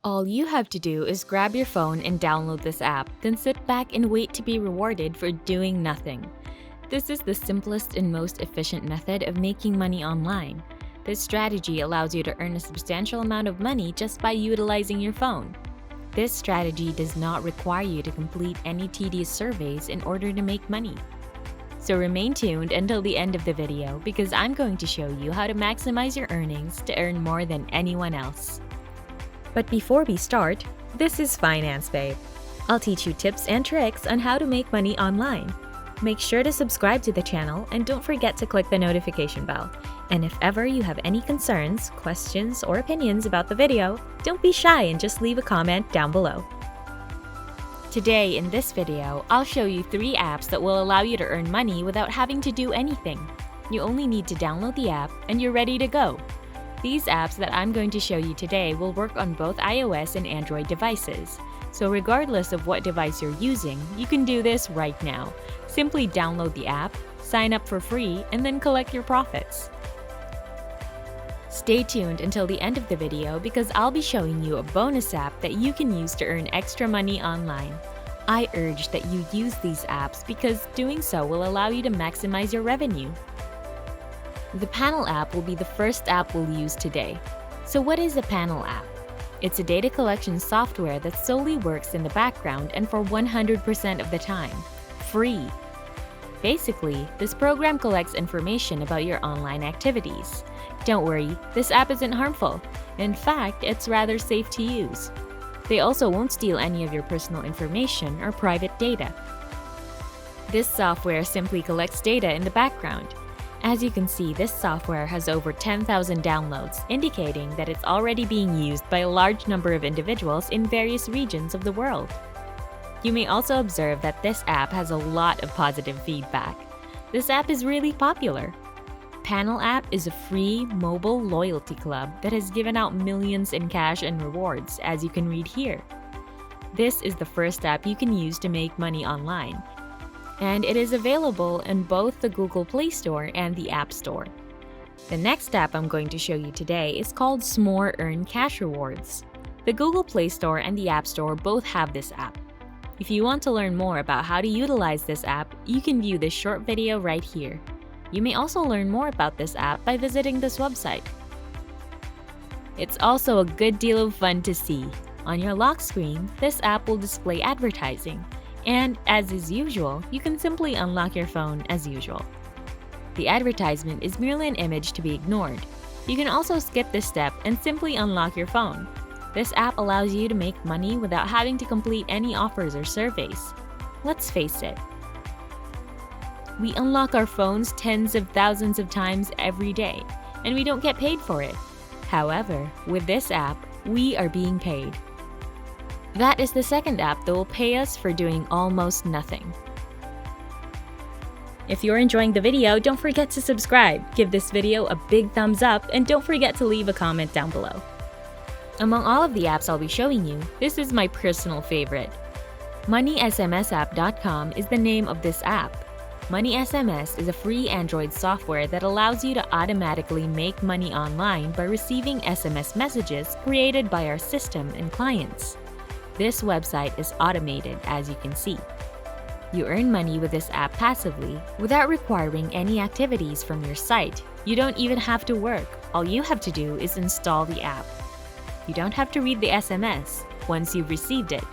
All you have to do is grab your phone and download this app, then sit back and wait to be rewarded for doing nothing. This is the simplest and most efficient method of making money online. This strategy allows you to earn a substantial amount of money just by utilizing your phone. This strategy does not require you to complete any tedious surveys in order to make money. So remain tuned until the end of the video because I'm going to show you how to maximize your earnings to earn more than anyone else. But before we start, this is Finance Babe. I'll teach you tips and tricks on how to make money online. Make sure to subscribe to the channel and don't forget to click the notification bell. And if ever you have any concerns, questions, or opinions about the video, don't be shy and just leave a comment down below. Today in this video, I'll show you 3 apps that will allow you to earn money without having to do anything. You only need to download the app and you're ready to go. These apps that I'm going to show you today will work on both iOS and Android devices. So regardless of what device you're using, you can do this right now. Simply download the app, sign up for free, and then collect your profits. Stay tuned until the end of the video because I'll be showing you a bonus app that you can use to earn extra money online. I urge that you use these apps because doing so will allow you to maximize your revenue. The Panel app will be the first app we'll use today. So what is a Panel app? It's a data collection software that solely works in the background and for 100% of the time. Free. Basically, this program collects information about your online activities. Don't worry, this app isn't harmful. In fact, it's rather safe to use. They also won't steal any of your personal information or private data. This software simply collects data in the background. As you can see, this software has over 10,000 downloads, indicating that it's already being used by a large number of individuals in various regions of the world. You may also observe that this app has a lot of positive feedback. This app is really popular. Panel app is a free mobile loyalty club that has given out millions in cash and rewards, as you can read here. This is the first app you can use to make money online, and it is available in both the Google Play Store and the App Store. The next app I'm going to show you today is called S'more Earn Cash Rewards. The Google Play Store and the App Store both have this app. If you want to learn more about how to utilize this app, you can view this short video right here. You may also learn more about this app by visiting this website. It's also a good deal of fun to see. On your lock screen, this app will display advertising, and as is usual, you can simply unlock your phone as usual. The advertisement is merely an image to be ignored. You can also skip this step and simply unlock your phone. This app allows you to make money without having to complete any offers or surveys. Let's face it, we unlock our phones tens of thousands of times every day, and we don't get paid for it. However, with this app, we are being paid. That is the second app that will pay us for doing almost nothing. If you're enjoying the video, don't forget to subscribe, give this video a big thumbs up, and don't forget to leave a comment down below. Among all of the apps I'll be showing you, this is my personal favorite. MoneySMSapp.com is the name of this app. MoneySMS is a free Android software that allows you to automatically make money online by receiving SMS messages created by our system and clients. This website is automated, as you can see. You earn money with this app passively, without requiring any activities from your site. You don't even have to work. All you have to do is install the app. You don't have to read the SMS once you've received it.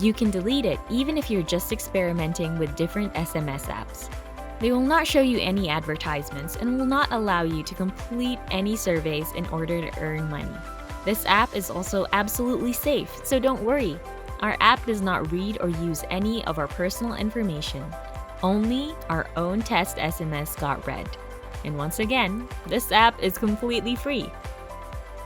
You can delete it even if you're just experimenting with different SMS apps. They will not show you any advertisements and will not allow you to complete any surveys in order to earn money. This app is also absolutely safe, so don't worry. Our app does not read or use any of our personal information. Only our own test SMS got read. And once again, this app is completely free.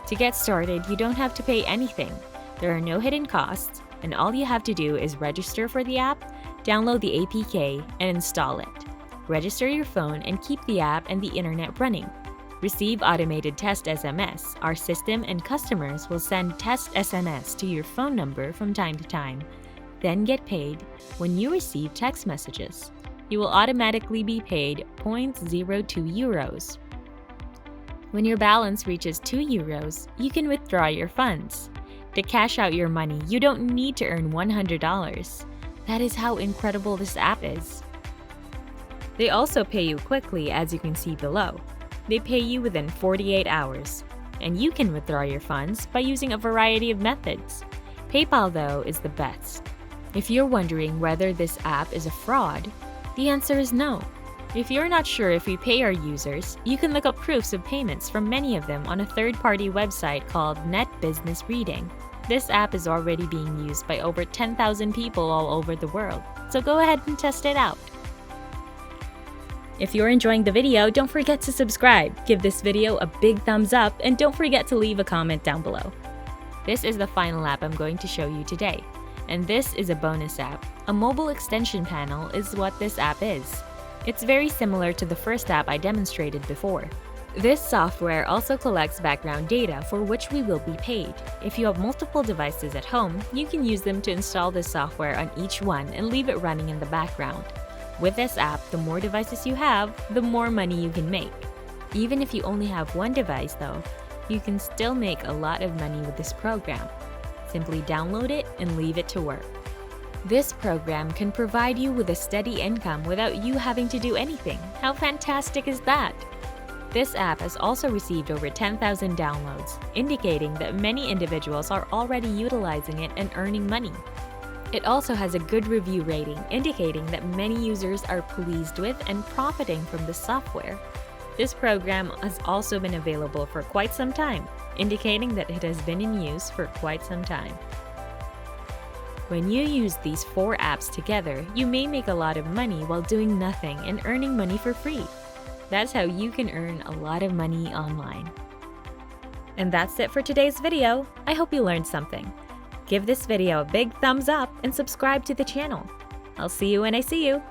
To get started, you don't have to pay anything. There are no hidden costs, and all you have to do is register for the app, download the APK, and install it. Register your phone and keep the app and the internet running. Receive automated test SMS. Our system and customers will send test SMS to your phone number from time to time. Then get paid when you receive text messages. You will automatically be paid 0.02 euros. When your balance reaches 2 euros, you can withdraw your funds. To cash out your money, you don't need to earn $100. That is how incredible this app is. They also pay you quickly, as you can see below. They pay you within 48 hours. And you can withdraw your funds by using a variety of methods. PayPal, though, is the best. If you're wondering whether this app is a fraud, the answer is no. If you're not sure if we pay our users, you can look up proofs of payments from many of them on a third-party website called Net Business Reading. This app is already being used by over 10,000 people all over the world, so go ahead and test it out. If you're enjoying the video, don't forget to subscribe, give this video a big thumbs up, and don't forget to leave a comment down below. This is the final app I'm going to show you today, and this is a bonus app. A mobile extension panel is what this app is. It's very similar to the first app I demonstrated before. This software also collects background data for which we will be paid. If you have multiple devices at home, you can use them to install this software on each one and leave it running in the background. With this app, the more devices you have, the more money you can make. Even if you only have one device though, you can still make a lot of money with this program. Simply download it and leave it to work. This program can provide you with a steady income without you having to do anything. How fantastic is that? This app has also received over 10,000 downloads, indicating that many individuals are already utilizing it and earning money. It also has a good review rating, indicating that many users are pleased with and profiting from the software. This program has also been available for quite some time, indicating that it has been in use for quite some time. When you use these 4 apps together, you may make a lot of money while doing nothing and earning money for free. That's how you can earn a lot of money online. And that's it for today's video. I hope you learned something. Give this video a big thumbs up and subscribe to the channel. I'll see you when I see you.